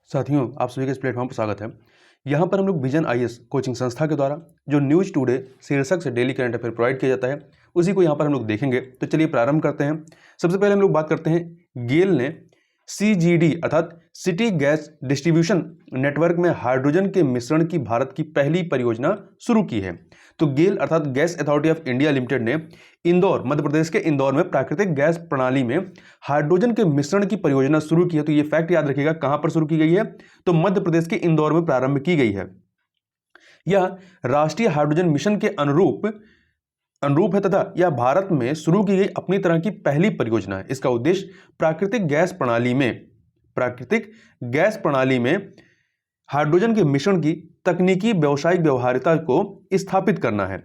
साथियों, आप सभी के इस प्लेटफॉर्म पर स्वागत है। यहाँ पर हम लोग विजन आईएएस कोचिंग संस्था के द्वारा जो न्यूज टुडे शीर्षक से डेली करंट अफेयर प्रोवाइड किया जाता है, उसी को यहाँ पर हम लोग देखेंगे। तो चलिए प्रारंभ करते हैं। सबसे पहले हम लोग बात करते हैं, गेल ने सीजीडी अर्थात सिटी गैस डिस्ट्रीब्यूशन नेटवर्क में हाइड्रोजन के मिश्रण की भारत की पहली परियोजना शुरू की है। तो गेल अर्थात gas authority of India limited ने इंदौर, मध्य प्रदेश के इंदौर में प्राकृतिक गैस प्रणाली में हाइड्रोजन के मिश्रण की परियोजना शुरू की है। तो ये फैक्ट याद रखिएगा, कहां पर शुरू की गई है? तो मध्य प्रदेश के इंदौर में प्रारंभ की गई है। यह राष्ट्रीय हाइड्रोजन मिशन के अनुरूप है तथा यह भारत में शुरू की गई अपनी तरह की पहली परियोजना है। इसका उद्देश्य प्राकृतिक गैस प्रणाली में हाइड्रोजन के मिश्रण की तकनीकी व्यावसायिक व्यवहार्यता को स्थापित करना है।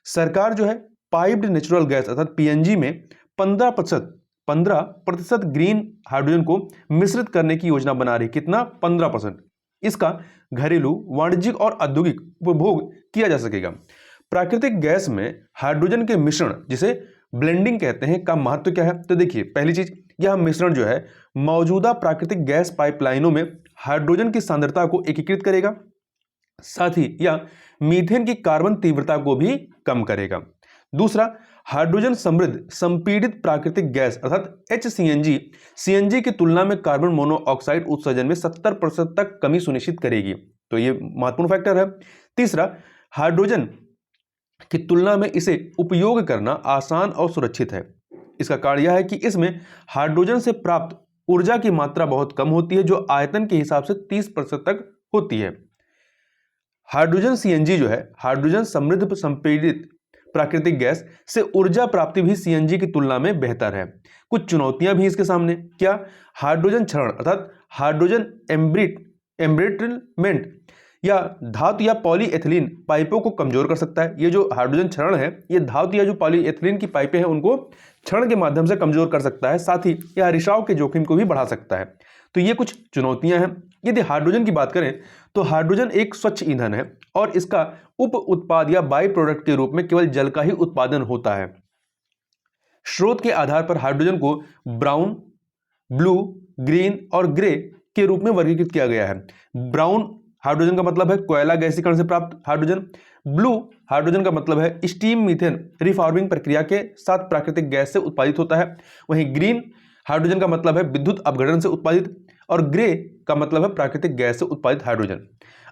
सरकार जो है पाइप्ड नेचुरल गैस अर्थात पीएनजी में 15% ग्रीन हाइड्रोजन को मिश्रित करने की योजना बना रही। कितना? 15%। इसका घरेलू, वाणिज्यिक और औद्योगिक उपभोग किया जा सकेगा। प्राकृतिक गैस में हाइड्रोजन के मिश्रण, जिसे ब्लेंडिंग कहते हैं, का महत्व क्या है? तो देखिए, पहली चीज, यह मिश्रण जो है मौजूदा प्राकृतिक गैस पाइपलाइनों में हाइड्रोजन की सांद्रता को एकीकृत करेगा, साथ ही यह मीथेन की कार्बन तीव्रता को भी कम करेगा। दूसरा, हाइड्रोजन समृद्ध संपीड़ित प्राकृतिक गैस अर्थात HCNG सीएनजी की तुलना में कार्बन मोनोऑक्साइड उत्सर्जन में 70% तक कमी सुनिश्चित करेगी। तो यह महत्वपूर्ण फैक्टर है। तीसरा, हाइड्रोजन की तुलना में इसे उपयोग करना आसान और सुरक्षित है। इसका कारण यह है कि इसमें हाइड्रोजन से प्राप्त ऊर्जा की मात्रा बहुत कम होती है, जो आयतन के हिसाब से 30% तक होती है। हाइड्रोजन सीएनजी जो है हाइड्रोजन समृद्ध संपीड़ित प्राकृतिक गैस से ऊर्जा प्राप्ति भी सीएनजी की तुलना में बेहतर है। कुछ चुनौतियां भी इसके सामने। क्या? हाइड्रोजन क्षरण अर्थात हाइड्रोजन एम्ब्रिटलमेंट या धातु या पॉलीएथिलीन पाइपों को कमजोर कर सकता है। ये जो हाइड्रोजन क्षरण है, ये धातु या जो पॉलीएथिलीन की पाइपें हैं उनको क्षरण के माध्यम से कमजोर कर सकता है, साथ ही यह रिसाव के जोखिम को भी बढ़ा सकता है। तो ये कुछ चुनौतियां हैं। यदि हाइड्रोजन की बात करें तो हाइड्रोजन एक स्वच्छ ईंधन है और इसका उप उत्पाद या बाई प्रोडक्ट के रूप में केवल जल का ही उत्पादन होता है। स्रोत के आधार पर हाइड्रोजन को ब्राउन, ब्लू, ग्रीन और ग्रे के रूप में वर्गीकृत किया गया है। ब्राउन हाइड्रोजन का मतलब है कोयला गैसीकरण से प्राप्त हाइड्रोजन। ब्लू हाइड्रोजन का मतलब है स्टीम मीथेन रिफॉर्मिंग प्रक्रिया के साथ प्राकृतिक गैस से उत्पादित होता है। वहीं ग्रीन हाइड्रोजन का मतलब है विद्युत अपघटन से उत्पादित, और ग्रे का मतलब है प्राकृतिक गैस से उत्पादित हाइड्रोजन।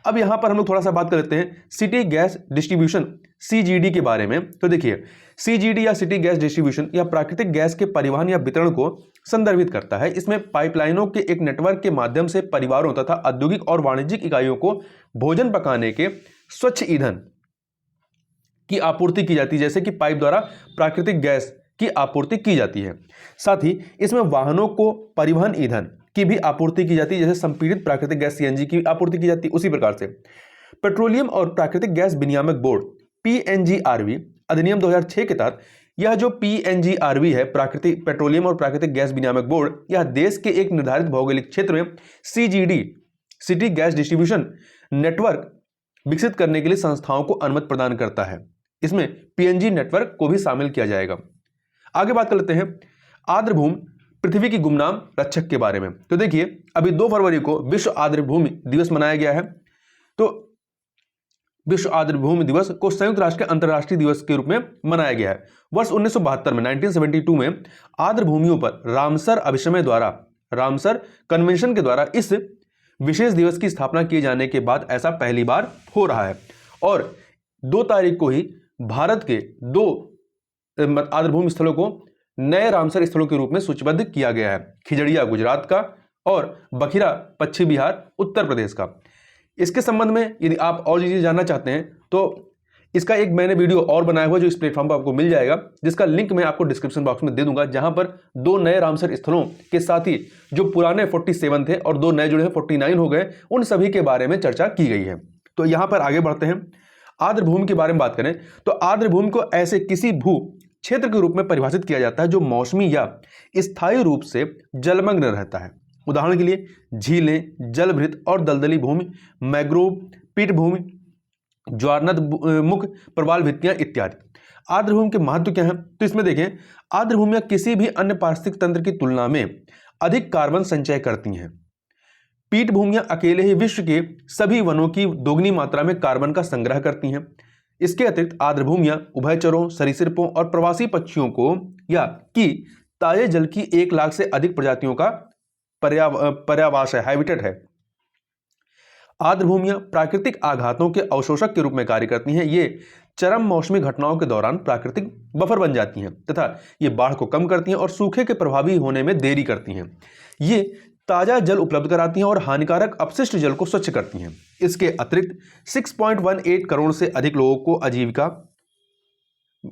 अब यहां पर हम लोग थोड़ा सा बात कर लेते हैं सिटी गैस डिस्ट्रीब्यूशन सीजीडी के बारे में। तो देखिए, सीजीडी या सिटी गैस डिस्ट्रीब्यूशन या प्राकृतिक गैस के परिवहन या वितरण को संदर्भित करता है। इसमें पाइपलाइनों के एक नेटवर्क के माध्यम से परिवारों तथा औद्योगिक और वाणिज्यिक इकाइयों को भोजन पकाने के स्वच्छ ईंधन की आपूर्ति की जाती है, जैसे कि पाइप द्वारा प्राकृतिक गैस की आपूर्ति की जाती है। साथ ही इसमें वाहनों को परिवहन ईंधन की भी आपूर्ति की जाती है, जैसे संपीड़ित प्राकृतिक गैस सीएनजी की आपूर्ति की जाती है। उसी प्रकार से पेट्रोलियम और प्राकृतिक गैस विनियामक बोर्ड PNGRB अधिनियम 2006 के तहत यह जो PNGRB है, प्राकृतिक पेट्रोलियम और प्राकृतिक गैस विनियामक बोर्ड, यह देश के एक निर्धारित भौगोलिक क्षेत्र में CGD city gas distribution network विकसित करने के लिए संस्थाओं को अनुमति प्रदान करता है। इसमें PNG नेटवर्क को भी शामिल किया जाएगा। आगे बात कर लेते हैं आर्द्रभूमि पृथ्वी की गुमनाम रक्षक के बारे में। तो देखिए, अभी 2 फरवरी को विश्व आर्द्रभूमि दिवस मनाया गया है। तो विश्व आर्द्रभूमि दिवस को संयुक्त राष्ट्र के अंतर्राष्ट्रीय दिवस के रूप में मनाया गया है। वर्ष 1972 में 1972 में आर्द्रभूमियों पर रामसर कन्वेंशन के द्वारा इस विशेष दिवस की स्थापना किए जाने के बाद ऐसा पहली बार हो रहा है। और 2 तारीख को ही भारत के 2 आर्द्रभूमि स्थलों को नए रामसर स्थलों के रूप में सूचीबद्ध किया गया है। खिजड़िया गुजरात का और बखिरा पश्चिम बिहार उत्तर प्रदेश का। इसके संबंध में यदि आप और चीजें जानना चाहते हैं तो इसका एक मैंने वीडियो और बनाया हुआ जो इस प्लेटफॉर्म पर आपको मिल जाएगा, जिसका लिंक मैं आपको डिस्क्रिप्शन बॉक्स में दे दूंगा, जहां पर 2 नए रामसर स्थलों के साथ ही जो पुराने 47 थे और 2 नए जुड़े हैं 49 हो गए, उन सभी के बारे में चर्चा की गई है। तो यहां पर आगे बढ़ते हैं। आर्द्रभूमि के बारे में बात करें तो आर्द्रभूमि को ऐसे किसी भू क्षेत्र के रूप में परिभाषित किया जाता है जो मौसमी या स्थायी रूप से जलमग्न रहता है। उदाहरण के लिए झीलें, जलभृत और दलदली भूमि, मैग्रोव, पीठभूमि, ज्वारनद मुख प्रवाल भित्तियां इत्यादि। आर्द्रभूमि के महत्व क्या है? तो इसमें देखें, आर्द्रभूमियां किसी भी अन्य पारिस्थितिक तंत्र की तुलना में अधिक कार्बन संचय करती हैं। पीठभूमियां अकेले ही विश्व के सभी वनों की दोगुनी मात्रा में कार्बन का संग्रह करती हैं। इसके अतिरिक्त आर्द्रभूमियां उभयचरों, सरीसृपों और प्रवासी पक्षियों को या की ताजे जल की 1 लाख से अधिक प्रजातियों का पर्यावास है, हैबिटेट है। आर्द्रभूमियां प्राकृतिक आघातों के अवशोषक के रूप में कार्य करती हैं। ये चरम मौसमी घटनाओं के दौरान प्राकृतिक बफर बन जाती हैं तथा ये बाढ़ को कम करती हैं और सूखे के प्रभावी होने में देरी करती हैं। ये ताजा जल उपलब्ध कराती हैं और हानिकारक अपशिष्ट जल को स्वच्छ करती हैं। इसके अतिरिक्त 6.18 करोड़ से अधिक लोगों को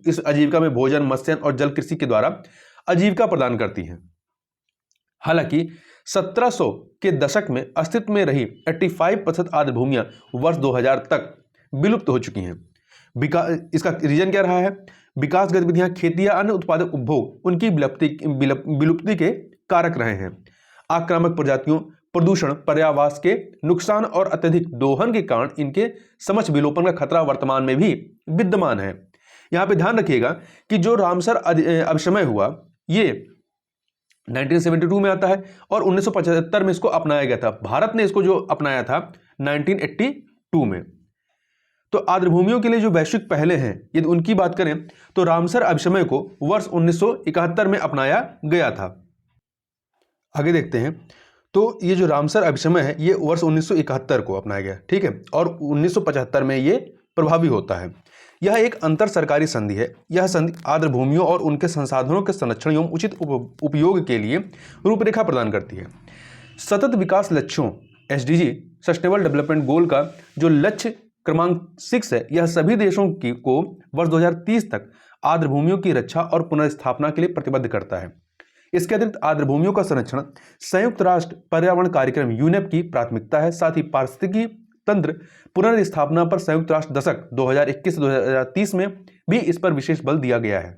इस आजीविका में भोजन, मत्स्य और जल कृषि के द्वारा आजीविका प्रदान करती हैं। हालांकि 1700 के दशक में अस्तित्व में रही 85% आर्द्रभूमियां वर्ष 2000 तक विलुप्त हो चुकी हैं। इसका रीजन क्या रहा है? विकास गतिविधियां, खेती या अन्य उत्पादक उपभोग उनकी विलुप्ति के कारक रहे हैं। आक्रामक प्रजातियों, प्रदूषण, पर्यावास के नुकसान और अत्यधिक दोहन के कारण इनके समक्ष विलोपन का खतरा वर्तमान में भी विद्यमान है। यहां पे ध्यान रखिएगा कि जो रामसर अभिसमय हुआ ये 1972 में आता है और 1975 में इसको अपनाया गया था। भारत ने इसको जो अपनाया था 1982 में। तो आर्द्रभूमियों के लिए जो वैश्विक पहले हैं, यदि उनकी बात करें तो रामसर अभिसमय को वर्ष 1971 में अपनाया गया था। आगे देखते हैं। तो ये जो रामसर अभिसमय है ये वर्ष 1971 को अपनाया गया, ठीक है, और 1975 में ये प्रभावी होता है। यह एक अंतर सरकारी संधि है। यह संधि आर्द्रभूमियों और उनके संसाधनों के संरक्षण एवं उचित उपयोग के लिए रूपरेखा प्रदान करती है। सतत विकास लक्ष्यों SDG सस्टेनेबल डेवलपमेंट गोल का जो लक्ष्य क्रमांक 6 है, यह सभी देशों को वर्ष 2030 तक आर्द्रभूमियों की रक्षा और पुनर्स्थापना के लिए प्रतिबद्ध करता है। इसके अतिरिक्त आर्द्रभूमियों का संरक्षण संयुक्त राष्ट्र पर्यावरण कार्यक्रम UNEP की प्राथमिकता है। साथ ही पारिस्थितिकी तंत्र पुनर्स्थापना पर संयुक्त राष्ट्र दशक 2021 से 2030 में भी इस पर विशेष बल दिया गया है।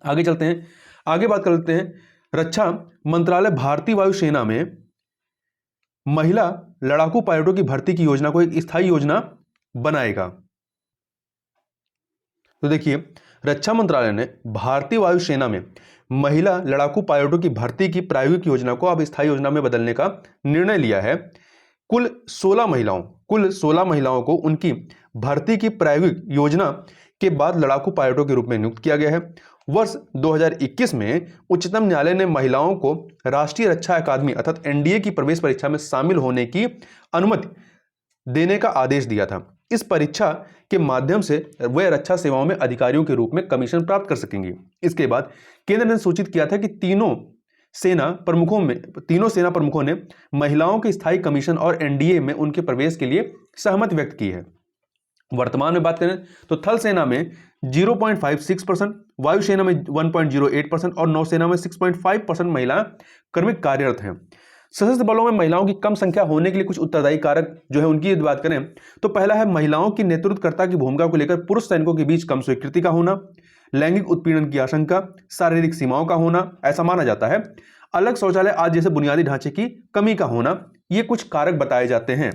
आगे चलते हैं, आगे बात कर लेते हैं। रक्षा मंत्रालय भारतीय वायुसेना में महिला लड़ाकू पायलटों की भर्ती की योजना को एक स्थायी योजना बनाएगा। तो देखिए, रक्षा मंत्रालय ने भारतीय वायुसेना में महिला लड़ाकू पायलटों की भर्ती की प्रायोगिक योजना को अब स्थायी योजना में बदलने का निर्णय लिया है। कुल 16 महिलाओं को उनकी भर्ती की प्रायोगिक योजना के बाद लड़ाकू पायलटों के रूप में नियुक्त किया गया है। वर्ष 2021 में उच्चतम न्यायालय ने महिलाओं को राष्ट्रीय रक्षा अकादमी अर्थात NDA की प्रवेश परीक्षा में शामिल होने की अनुमति देने का आदेश दिया था। इस परीक्षा के माध्यम से वे रक्षा सेवाओं में अधिकारियों के रूप में कमीशन प्राप्त कर सकेंगे। इसके बाद केंद्र ने सूचित किया था कि तीनों सेना प्रमुखों ने महिलाओं के स्थायी कमीशन और NDA में उनके प्रवेश के लिए सहमति व्यक्त की है। वर्तमान में बात करें तो थल सेना में 0.56%, वायुसेना में 1.08% और नौसेना में 6.5% महिला कर्मिक कार्यरत हैं। सशस्त्र बलों में महिलाओं की कम संख्या होने के लिए कुछ उत्तरदायी कारक जो है उनकी बात करें तो पहला है महिलाओं की नेतृत्वकर्ता की भूमिका को लेकर पुरुष सैनिकों के बीच कम स्वीकृति का होना, लैंगिक उत्पीड़न की आशंका, शारीरिक सीमाओं का होना, ऐसा माना जाता है, अलग शौचालय आदि जैसे बुनियादी ढांचे की कमी का होना, ये कुछ कारक बताए जाते हैं।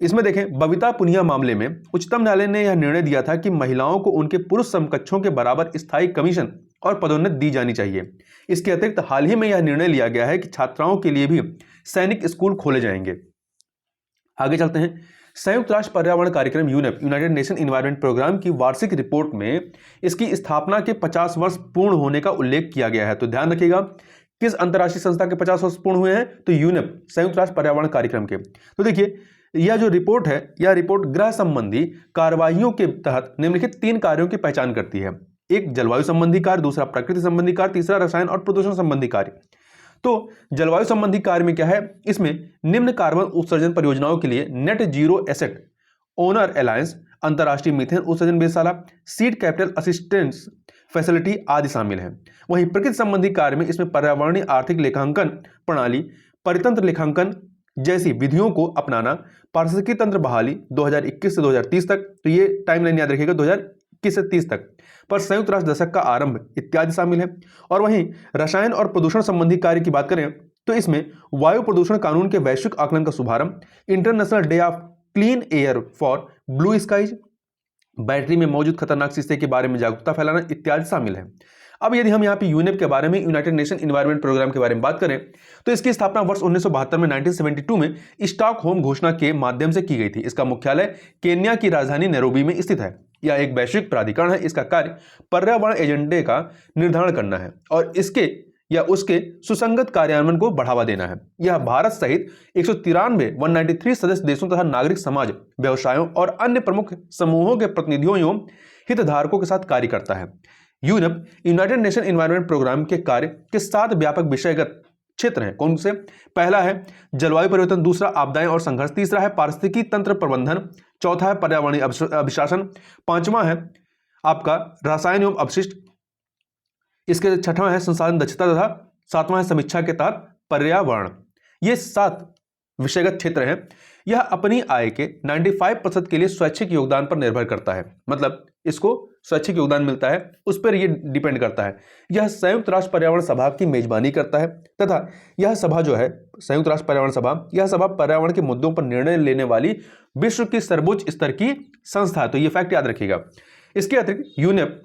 इसमें देखें, बबीता पुनिया मामले में उच्चतम न्यायालय ने यह निर्णय दिया था कि महिलाओं को उनके पुरुष समकक्षों के बराबर स्थायी कमीशन और पदोन्नति दी जानी चाहिए। इसके अतिरिक्त हाल ही में यह निर्णय लिया गया है कि छात्राओं के लिए भी सैनिक स्कूल खोले जाएंगे। आगे चलते हैं। संयुक्त राष्ट्र पर्यावरण कार्यक्रम UNEP United Nation Environment Programme की वार्षिक रिपोर्ट में इसकी स्थापना के 50 वर्ष पूर्ण होने का उल्लेख किया गया है। तो ध्यान रखिएगा, किस अंतर्राष्ट्रीय संस्था के 50 वर्ष पूर्ण हुए हैं? तो UNEP संयुक्त राष्ट्र पर्यावरण कार्यक्रम के। तो देखिए, यह जो रिपोर्ट है, यह रिपोर्ट ग्रह संबंधी कार्रवाइयों के तहत निम्नलिखित 3 कार्यों की पहचान करती है। एक जलवायु संबंधी कार्य, दूसरा प्रकृति संबंधी कार्य, तीसरा रसायन और प्रदूषण संबंधी कार्य। तो जलवायु संबंधी कार्य में क्या है? इसमें निम्न कार्बन उत्सर्जन परियोजनाओं के लिए net zero asset owner alliance, अंतर्राष्ट्रीय मीथेन उत्सर्जन वेधशाला, सीड कैपिटल असिस्टेंस फैसिलिटी आदि शामिल हैं। वहीं प्रकृति संबंधी कार्य में इसमें पर्यावरणीय आर्थिक लेखांकन प्रणाली, परितंत्र लेखांकन जैसी विधियों को अपनाना, पारिस्थितिकी तंत्र बहाली 2021 से 2030 तक, तो ये टाइमलाइन याद रखिएगा 2021 से 30 तक पर संयुक्त राष्ट्र दशक का आरंभ इत्यादि शामिल है। और वहीं रसायन और प्रदूषण संबंधी कार्य की बात करें तो इसमें वायु प्रदूषण कानून के वैश्विक आकलन का शुभारंभ, international day of clean air for blue skies, battery में मौजूद खतरनाक शीशे के बारे में जागरूकता फैलाना इत्यादि शामिल है। अब यदि हम यहाँ पे यूनेप के बारे में, यूनाइटेड नेशन एनवायरनमेंट प्रोग्राम के बारे में बात करें तो इसकी स्थापना वर्ष 1972 में 1972 में स्टॉकहोम घोषणा के माध्यम से की गई थी। इसका मुख्यालय केन्या की राजधानी नैरोबी में स्थित है। यह एक वैश्विक प्राधिकरण है। इसका कार्य पर्यावरण एजेंडे का निर्धारण करना है और इसके या उसके सुसंगत कार्यान्वयन को बढ़ावा देना है। यह भारत सहित 193 सदस्य देशों तथा नागरिक समाज, व्यवसायों और अन्य प्रमुख समूहों के प्रतिनिधियों एवं हितधारकों के साथ कार्य करता है। UNEP United Nation Environment Programme के कार्य के 7 व्यापक विषयगत क्षेत्र हैं। कौन से? पहला है जलवायु परिवर्तन, दूसरा आपदाएं और संघर्ष, तीसरा है पारिस्थितिकी तंत्र प्रबंधन, चौथा है पर्यावरणीय अभिशासन, पांचवा है आपका रसायन एवं अपशिष्ट, इसके छठवां है संसाधन दक्षता तथा सातवां है समीक्षा के तहत पर्यावरण। ये 7 विषयगत क्षेत्र हैं। यह अपनी आय के 95% के लिए स्वैच्छिक योगदान पर निर्भर करता है। मतलब इसको स्वैच्छिक योगदान मिलता है, उस पर यह डिपेंड करता है। यह संयुक्त राष्ट्र पर्यावरण सभा की मेजबानी करता है तथा यह सभा जो है संयुक्त राष्ट्र पर्यावरण सभा, यह सभा पर्यावरण के मुद्दों पर निर्णय लेने वाली विश्व की सर्वोच्च स्तर की संस्था है। तो ये फैक्ट याद रखिएगा। इसके अतिरिक्त यूनेप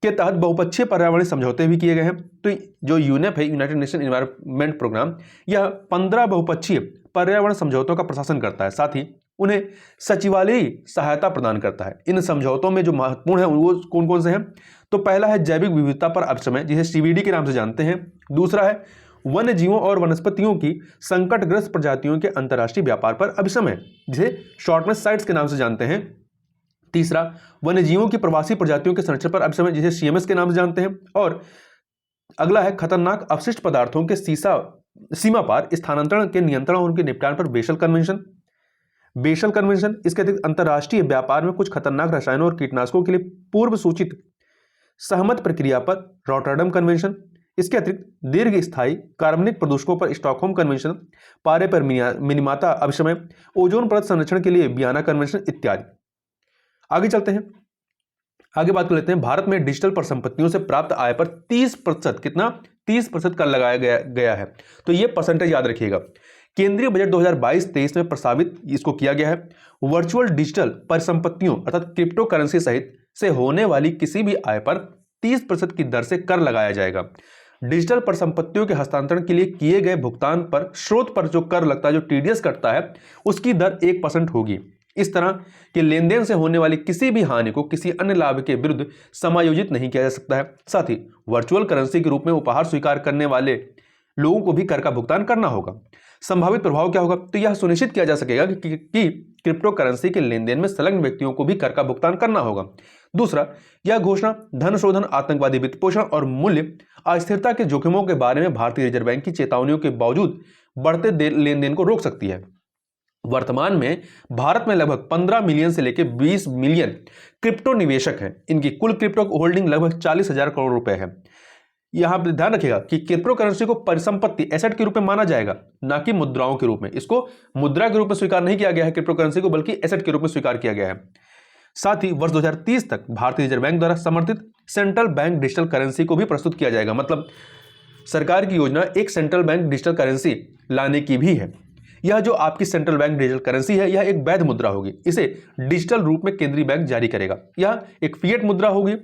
के तहत बहुपक्षीय पर्यावरणीय समझौते भी किए गए हैं। तो जो यूनेप है, यूनाइटेड नेशन एनवायरनमेंट प्रोग्राम, यह 15 बहुपक्षीय पर्यावरण समझौतों का प्रशासन करता है, साथ ही उन्हें सचिवालयीय सहायता प्रदान करता है। इन समझौतों में जो महत्वपूर्ण है वो कौन कौन से हैं? तो पहला है जैविक विविधता पर अभिसमय, जिसे CVD के नाम से जानते हैं। दूसरा है वन्य जीवों और वनस्पतियों की संकटग्रस्त प्रजातियों के अंतर्राष्ट्रीय व्यापार पर अभिसमय, जिसे शॉर्ट में साइट्स के नाम से जानते हैं। तीसरा वन्य जीवों की प्रवासी प्रजातियों के संरक्षण पर अभिसमय, जिसे CMS के नाम से जानते हैं। और अगला है खतरनाक अपशिष्ट पदार्थों के सीमा पार स्थानांतरण के नियंत्रण और उनके निपटान पर बेसल कन्वेंशन। इसके अतिरिक्त अंतर्राष्ट्रीय व्यापार में कुछ खतरनाक रसायनों और कीटनाशकों के लिए पूर्व सूचित सहमत प्रक्रिया पर रॉटरडम कन्वेंशन। इसके अतिरिक्त दीर्घ स्थायी कार्बनिक प्रदूषकों पर स्टॉकहोम कन्वेंशन, पारे पर मिनिमाता अभिसमय, ओजोन परत संरक्षण के लिए वियना कन्वेंशन इत्यादि। आगे चलते हैं, आगे बात कर लेते हैं। भारत में डिजिटल परिसंपत्तियों से प्राप्त आय पर 30% कितना 30% कर लगाया गया है। तो ये परसेंटेज याद रखिएगा। केंद्रीय बजट 2022-23 में प्रस्तावित इसको किया गया है। वर्चुअल डिजिटल परिसंपत्तियों अर्थात क्रिप्टो करेंसी सहित से होने वाली किसी भी आय पर 30% की दर से कर लगाया जाएगा। डिजिटल परिसंपत्तियों के हस्तांतरण के लिए किए गए भुगतान पर स्रोत पर जो कर लगता है, जो TDS कटता है, उसकी दर 1% होगी। इस तरह के लेन देन से होने वाली किसी भी हानि को किसी अन्य लाभ के विरुद्ध समायोजित नहीं किया जा सकता है। साथ ही वर्चुअल करेंसी के रूप में उपहार स्वीकार करने वाले लोगों को भी कर का भुगतान करना होगा। संभावित प्रभाव क्या होगा? तो यह सुनिश्चित किया जा सकेगा कि क्रिप्टो करेंसी के लेन देन में संलग्न व्यक्तियों को भी कर का भुगतान करना होगा। दूसरा, यह घोषणा धन शोधन, आतंकवादी वित्त पोषण और मूल्य अस्थिरता के जोखिमों के बारे में भारतीय रिजर्व बैंक की चेतावनियों के बावजूद बढ़ते लेन देन को रोक सकती है। वर्तमान में भारत में लगभग 15 मिलियन से लेकर 20 मिलियन क्रिप्टो निवेशक हैं। इनकी कुल क्रिप्टो होल्डिंग लगभग 40,000 करोड़ रुपए है। यहां पर ध्यान रखिएगा कि क्रिप्टो करेंसी को परिसंपत्ति एसेट के रूप में माना जाएगा, ना कि मुद्राओं के रूप में। इसको मुद्रा के रूप में स्वीकार नहीं किया गया है क्रिप्टो करेंसी को, बल्कि एसेट के रूप में स्वीकार किया गया है। साथ ही वर्ष 2030 तक भारतीय रिजर्व बैंक द्वारा समर्थित सेंट्रल बैंक डिजिटल करेंसी को भी प्रस्तुत किया जाएगा। मतलब सरकार की योजना एक सेंट्रल बैंक डिजिटल करेंसी लाने की भी है। यह जो आपकी सेंट्रल बैंक डिजिटल करेंसी है, यह एक वैध मुद्रा होगी। इसे डिजिटल रूप में केंद्रीय बैंक जारी करेगा। यह एक फिएट मुद्रा होगी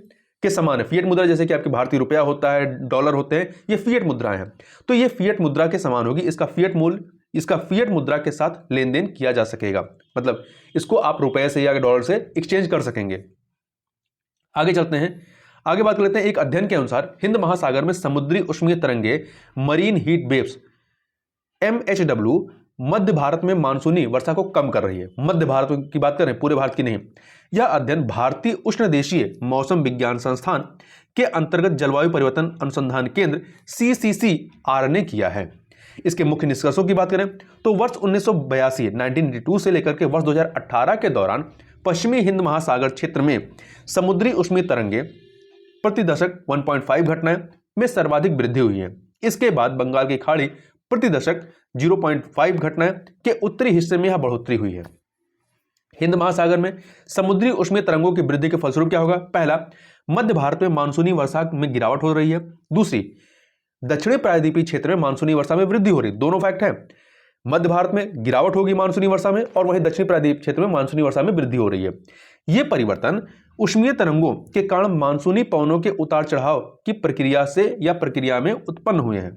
के समान है। फिएट मुद्रा जैसे कि आपके भारतीय रुपया होता है, डॉलर होते हैं, ये फिएट मुद्राएं हैं। तो ये फिएट मुद्रा के समान होगी। इसका फिएट मुद्रा के साथ लेन देन किया जा सकेगा। मतलब इसको आप रुपए से या डॉलर से एक्सचेंज कर सकेंगे। आगे चलते हैं, आगे बात कर लेते हैं। एक अध्ययन के अनुसार हिंद महासागर में समुद्री उष्मीय तरंगे मरीन हीट वेव्स MHW मध्य भारत में मानसूनी वर्षा को कम कर रही है। मध्य भारत की बात करें, पूरे भारत की नहीं। यह अध्ययन भारतीय उष्णदेशीय मौसम विज्ञान संस्थान के अंतर्गत जलवायु परिवर्तन अनुसंधान केंद्र CCCR ने किया है। इसके मुख्य निष्कर्षों की बात करें तो वर्ष 1982 से लेकर के वर्ष 2018 के दौरान पश्चिमी हिंद महासागर क्षेत्र में समुद्री उष्मीय तरंगे प्रति दशक 1.5 घटनाएं में सर्वाधिक वृद्धि हुई है। इसके बाद बंगाल की खाड़ी प्रति दशक 0.5 घटनाएं के उत्तरी हिस्से में यह बढ़ोतरी हुई है। हिंद महासागर में समुद्री उष्मीय तरंगों की वृद्धि के फलस्वरूप क्या होगा? पहला, मध्य भारत में मानसूनी वर्षा में गिरावट हो रही है। दूसरी, दक्षिणी प्रायद्वीपीय क्षेत्र में मानसूनी वर्षा में वृद्धि हो रही है। दोनों फैक्ट है। मध्य भारत में गिरावट होगी मानसूनी वर्षा में, और वहीं दक्षिणी प्रायद्वीपीय क्षेत्र में मानसूनी वर्षा में वृद्धि हो रही है। यह परिवर्तन उष्मीय तरंगों के कारण मानसूनी पवनों के उतार चढ़ाव की प्रक्रिया से या प्रक्रिया में उत्पन्न हुए हैं।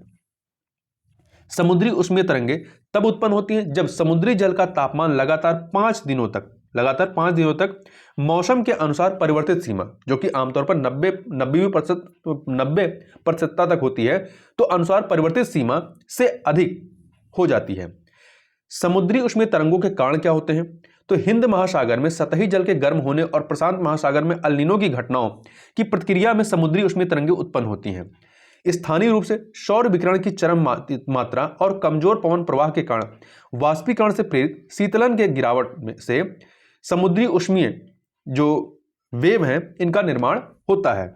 समुद्री उष्मीय तरंगे तब उत्पन्न होती हैं जब समुद्री जल का तापमान लगातार 5 दिनों तक मौसम के अनुसार परिवर्तित सीमा, जो कि आमतौर पर 90% तक होती है, तो अनुसार परिवर्तित सीमा से अधिक हो जाती है। समुद्री उष्मीय तरंगों के कारण क्या होते हैं? तो हिंद महासागर में सतही जल के गर्म होने और प्रशांत महासागर में अल नीनो की घटनाओं की प्रतिक्रिया में समुद्री उष्मीय तरंगें उत्पन्न होती हैं। स्थानीय रूप से सौर विकिरण की चरम मात्रा और कमजोर पवन प्रवाह के कारण वाष्पीकरण से प्रेरित शीतलन के गिरावट में से समुद्री उष्मीय जो वेव हैं इनका निर्माण होता है।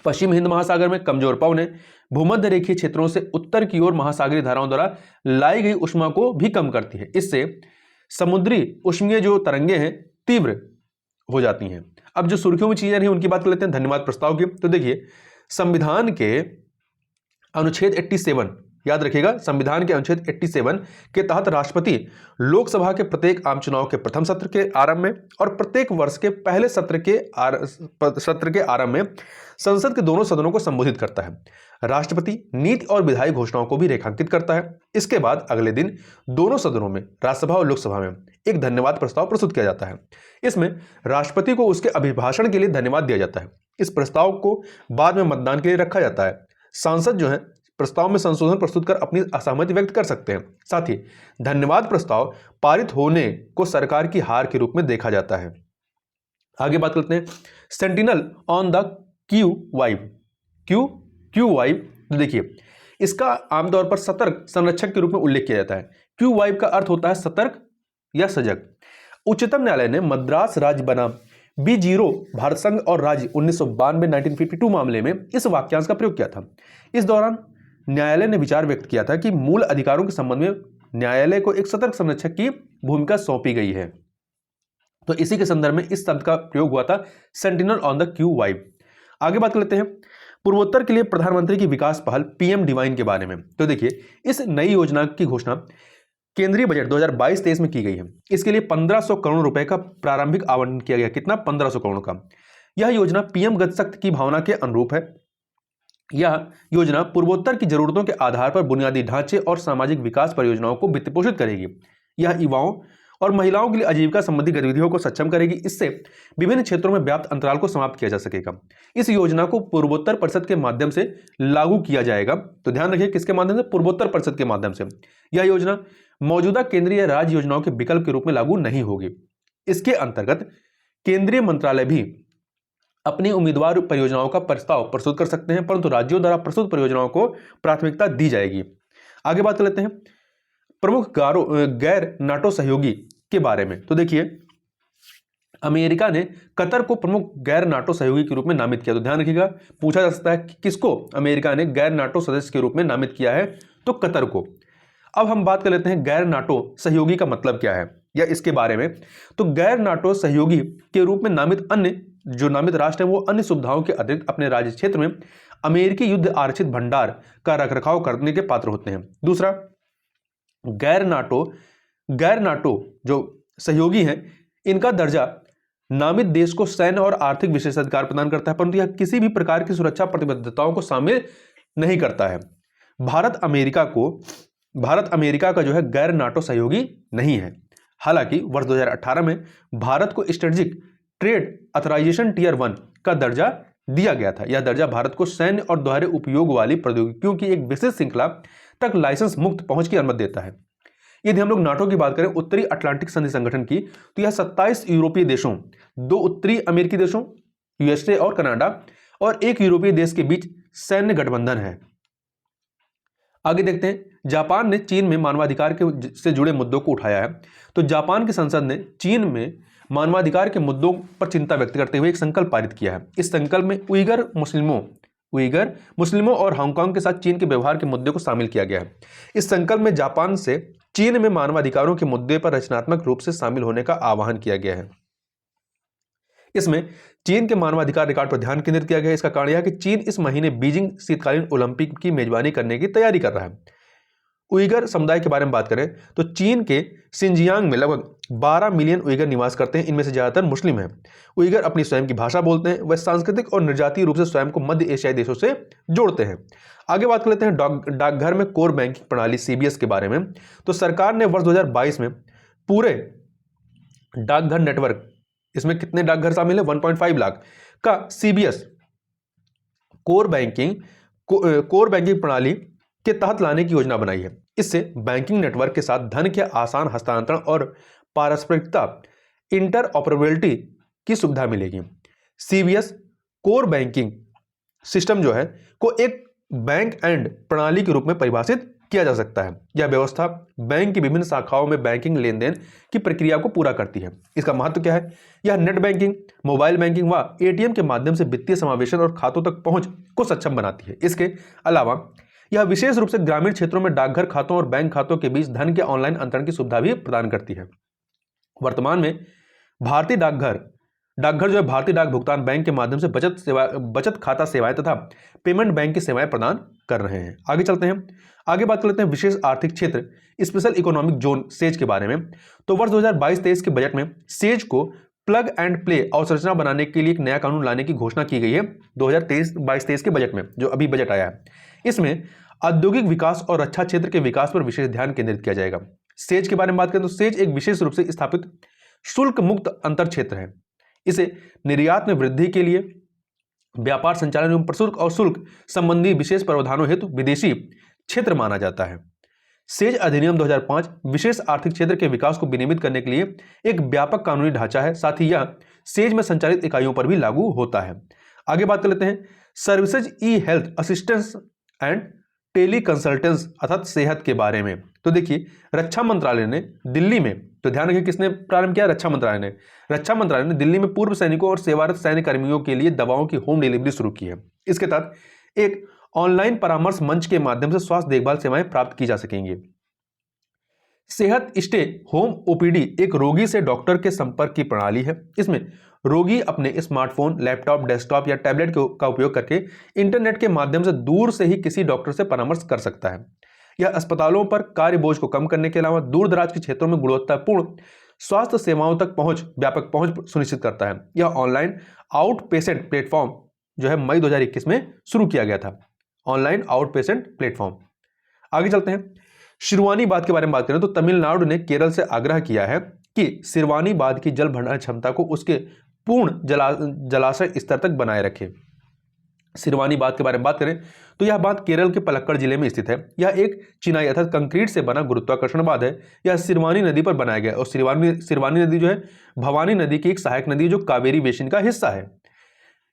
पश्चिम हिंद महासागर में कमजोर पवनें भूमध्य रेखीय क्षेत्रों से उत्तर की ओर महासागरीय धाराओं द्वारा लाई गई ऊष्मा को भी कम करती है। इससे समुद्री उष्मीय जो तरंगे हैं तीव्र हो जाती हैं। अब जो सुर्खियों में चीजें रही उनकी बात कर लेते हैं धन्यवाद प्रस्ताव की। तो देखिए, संविधान के अनुच्छेद 87, याद रखिएगा, संविधान के अनुच्छेद 87 के तहत राष्ट्रपति लोकसभा के प्रत्येक आम चुनाव के प्रथम सत्र के आरंभ में और प्रत्येक वर्ष के पहले सत्र के आरंभ में संसद के दोनों सदनों को संबोधित करता है। राष्ट्रपति नीति और विधायी घोषणाओं को भी रेखांकित करता है। इसके बाद अगले दिन दोनों सदनों में, राज्यसभा और लोकसभा में, एक धन्यवाद प्रस्ताव प्रस्तुत किया जाता है। इसमें राष्ट्रपति को उसके अभिभाषण के लिए धन्यवाद दिया जाता है। इस प्रस्ताव को बाद में मतदान के लिए रखा जाता है। सांसद जो है प्रस्ताव में संशोधन प्रस्तुत कर अपनी असहमति व्यक्त कर सकते हैं। साथ ही धन्यवाद प्रस्ताव पारित होने को सरकार की हार के रूप में देखा जाता है। आगे बात करते हैं सेंटिनल ऑन द क्यू वाइव। तो देखिए, इसका आमतौर पर सतर्क संरक्षक के रूप में उल्लेख किया जाता है। क्यू वाइव का अर्थ होता है सतर्क या सजग। उच्चतम न्यायालय ने मद्रास राज्य बनाम B0 भारत संघ और राज्य 1952 मामले में इस वाक्यांश का प्रयोग किया था। इस दौरान न्यायालय ने विचार व्यक्त किया था कि मूल अधिकारों के संबंध में न्यायालय को एक सतर्क संरक्षक की भूमिका सौंपी गई है। तो इसी के संदर्भ में इस शब्द का प्रयोग हुआ था, सेंटिनल ऑन द क्यू वाइव। आगे बात कर लेते हैं पूर्वोत्तर के लिए प्रधानमंत्री की विकास पहल PM डिवाइन के बारे में। तो देखिए, इस नई योजना की घोषणा केंद्रीय बजट 2022-23 में की गई है। इसके लिए 1500 करोड़ रुपए का प्रारंभिक आवंटन किया गया। कितना? 1500 करोड़ का। यह योजना PM गतिशक्ति की भावना के अनुरूप है। यह योजना पूर्वोत्तर की जरूरतों के आधार पर बुनियादी ढांचे और सामाजिक विकास परियोजनाओं को वित्तपोषित करेगी। यह युवाओं और महिलाओं के लिए आजीविका संबंधी गतिविधियों को सक्षम करेगी। इससे विभिन्न क्षेत्रों में व्याप्त अंतराल को समाप्त किया जा सकेगा। इस योजना को पूर्वोत्तर परिषद के माध्यम से लागू किया जाएगा। तो ध्यान रखिए, किसके माध्यम से? पूर्वोत्तर परिषद के माध्यम से। यह योजना मौजूदा केंद्रीय राज्य योजनाओं के विकल्प के रूप में लागू नहीं होगी। इसके अंतर्गत केंद्रीय मंत्रालय भी अपनी उम्मीदवार परियोजनाओं का प्रस्ताव प्रस्तुत कर सकते हैं, परंतु राज्यों द्वारा प्रस्तुत परियोजनाओं को प्राथमिकता दी जाएगी। आगे बात कर लेते हैं प्रमुख गैर नाटो सहयोगी के बारे में। तो देखिए, अमेरिका ने कतर को प्रमुख गैर नाटो सहयोगी के रूप में नामित किया। तो ध्यान रखिएगा, पूछा जा सकता है कि किसको अमेरिका ने गैर नाटो सदस्य के रूप में नामित किया है, तो कतर को। अब हम बात कर लेते हैं गैर नाटो सहयोगी का मतलब क्या है या इसके बारे में। तो गैर नाटो सहयोगी के रूप में नामित अन्य जो नामित राष्ट्र है वो अन्य सुविधाओं के अतिरिक्त अपने राज्य क्षेत्र में अमेरिकी युद्ध आरक्षित भंडार का रखरखाव करने के पात्र होते हैं। दूसरा, गैर नाटो जो सहयोगी हैं इनका दर्जा नामित देश को सैन्य और आर्थिक विशेषाधिकार प्रदान करता है, परंतु यह किसी भी प्रकार की सुरक्षा प्रतिबद्धताओं को शामिल नहीं करता है। भारत अमेरिका का जो है गैर नाटो सहयोगी नहीं है। हालांकि वर्ष 2018 में भारत को स्ट्रेटेजिक ट्रेड ऑथराइजेशन टियर 1 का दर्जा दिया गया था। यह दर्जा भारत को सैन्य और दोहरे उपयोग वाली प्रौद्योगिकियों की एक विशेष श्रृंखला तक लाइसेंस मुक्त पहुंच की अनुमति देता है। यदि हम लोग नाटो की बात करें, उत्तरी अटलांटिक संधि संगठन की, तो यह 27 यूरोपीय देशों, 2 उत्तरी अमेरिकी देशों USA और कनाडा और 1 यूरोपीय देश के बीच सैन्य गठबंधन है। आगे देखते हैं, जापान ने चीन में मानवाधिकार से जुड़े मुद्दों को उठाया है। तो जापान की संसद ने चीन में मानवाधिकार के मुद्दों पर चिंता व्यक्त करते हुए एक संकल्प पारित किया है। इस संकल्प में उइगर मुस्लिमों और हांगकांग के साथ चीन के व्यवहार के मुद्दे को शामिल किया गया है। इस संकल्प में जापान से चीन में मानवाधिकारों के मुद्दे पर रचनात्मक रूप से शामिल होने का आह्वान किया गया है। इसमें चीन के मानवाधिकार रिकॉर्ड पर ध्यान केंद्रित किया गया है। इसका कारण यह है कि चीन इस महीने बीजिंग शीतकालीन ओलंपिक की मेजबानी करने की तैयारी कर रहा है। उइगर समुदाय के बारे में बात करें तो चीन के सिंजियांग में लगभग 12 मिलियन उइगर निवास करते हैं। इनमें से ज़्यादातर मुस्लिम हैं। उइगर अपनी स्वयं की भाषा बोलते हैं। वह सांस्कृतिक और निर्जातीय रूप से स्वयं को मध्य एशियाई देशों से जोड़ते हैं। आगे बात कर लेते हैं डाकघर में कोर बैंकिंग प्रणाली CBS के बारे में। तो सरकार ने वर्ष 2022 में पूरे डाकघर नेटवर्क, इसमें कितने डाकघर शामिल है, 1.5 लाख का CBS कोर बैंकिंग प्रणाली के तहत लाने की योजना बनाई है। इससे बैंकिंग नेटवर्क के साथ धन के आसान हस्तांतरण और पारस्परिकता, इंटरऑपरेबिलिटी की सुविधा मिलेगी। CBS कोर बैंकिंग सिस्टम जो है को एक बैंक एंड प्रणाली के रूप में परिभाषित किया जा सकता है। यह व्यवस्था बैंक की विभिन्न शाखाओं में बैंकिंग लेन देन की प्रक्रिया को पूरा करती है। इसका महत्व क्या है? यह नेट बैंकिंग, मोबाइल बैंकिंग व ATM के माध्यम से वित्तीय समावेशन और खातों तक पहुंच को सक्षम बनाती है। इसके अलावा यह विशेष रूप से ग्रामीण क्षेत्रों में डाकघर खातों और बैंक खातों के बीच धन के ऑनलाइन अंतरण की सुविधा भी प्रदान करती है। वर्तमान में भारतीय डाकघर जो है भारतीय डाक भुगतान बैंक के माध्यम से बचत खाता सेवाएं तथा पेमेंट बैंक की सेवाएं प्रदान कर रहे हैं। आगे चलते हैं, आगे बात कर लेते हैं विशेष आर्थिक क्षेत्र स्पेशल इकोनॉमिक जोन सेज के बारे में। तो वर्ष 2022-23 के बजट में सेज को प्लग एंड प्ले अवसंरचना बनाने के लिए एक नया कानून लाने की घोषणा की गई है 2022-23 के बजट में, जो अभी बजट आया है। इसमें औद्योगिक विकास और रक्षा क्षेत्र के विकास पर विशेष ध्यान केंद्रित किया जाएगा। सेज के बारे में बात करें तो सेज एक विशेष रूप से स्थापित शुल्क मुक्त अंतर क्षेत्र है। इसे निर्यात में वृद्धि के लिए, व्यापार संचालन एवं प्रशुल्क और शुल्क संबंधी विशेष प्रावधानों हेतु विदेशी क्षेत्र माना जाता है। सेज अधिनियम 2005 विशेष आर्थिक क्षेत्र के विकास को विनियमित करने के लिए एक व्यापक कानूनी ढांचा है। साथ ही यह सेज में संचालित इकाइयों पर भी लागू होता है। आगे बात कर लेते हैं services e health assistance and tele consultancy अर्थात सेहत के बारे में। तो देखिए, रक्षा मंत्रालय ने दिल्ली में, तो ध्यान रखिए किसने प्रारंभ किया? रक्षा मंत्रालय ने दिल्ली में पूर्व सैनिकों और सेवारत सैन्य कर्मियों के लिए दवाओं की होम डिलीवरी शुरू की है। इसके तहत एक ऑनलाइन परामर्श मंच के माध्यम से स्वास्थ्य देखभाल सेवाएं प्राप्त की जा सकेंगी। सेहत स्टे होम OPD एक रोगी से डॉक्टर के संपर्क की प्रणाली है। इसमें रोगी अपने स्मार्टफोन, लैपटॉप, डेस्कटॉप या टैबलेट का उपयोग करके इंटरनेट के माध्यम से दूर से ही किसी डॉक्टर से परामर्श कर सकता है। यह अस्पतालों पर कार्य बोझ को कम करने के अलावा दूर दराज के क्षेत्रों में गुणवत्तापूर्ण स्वास्थ्य सेवाओं तक व्यापक पहुंच सुनिश्चित करता है। यह ऑनलाइन आउट पेशेंट प्लेटफॉर्म जो है मई 2021 में शुरू किया गया था। Online out patient platform. आगे चलते हैं, शिरवानी बांध के बारे में बात करें तो तमिलनाडु ने केरल से आग्रह किया है कि शिरवानी बांध की जल भंडारण क्षमता को उसके पूर्ण जलाशय स्तर तक बनाए रखे। शिरवानी बांध के बारे में बात करें तो यह बांध केरल के पलक्कड़ जिले में स्थित है। यह एक चिनाई अर्थात कंक्रीट से बना गुरुत्वाकर्षण बांध है। यह शिरवानी नदी पर बनाया गया और शिरवानी नदी जो है भवानी नदी की एक सहायक नदी है जो कावेरी बेसिन का हिस्सा है।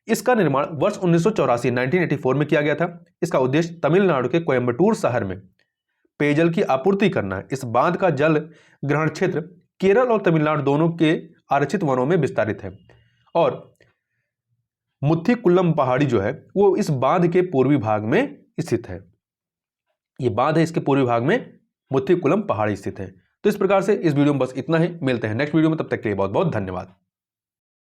इसका निर्माण वर्ष 1984 में किया गया था। इसका उद्देश्य तमिलनाडु के कोयम्बटूर शहर में पेयजल की आपूर्ति करना है। इस बांध का जल ग्रहण क्षेत्र केरल और तमिलनाडु दोनों के आरक्षित वनों में विस्तारित है और मुथ्थीकुल्लम पहाड़ी जो है वो इस बांध के पूर्वी भाग में स्थित है। ये बांध है, इसके पूर्वी भाग में मुथ्थीकुल्लम पहाड़ी स्थित है। तो इस प्रकार से इस वीडियो में बस इतना ही। मिलते हैं नेक्स्ट वीडियो में, तब तक के लिए बहुत बहुत धन्यवाद।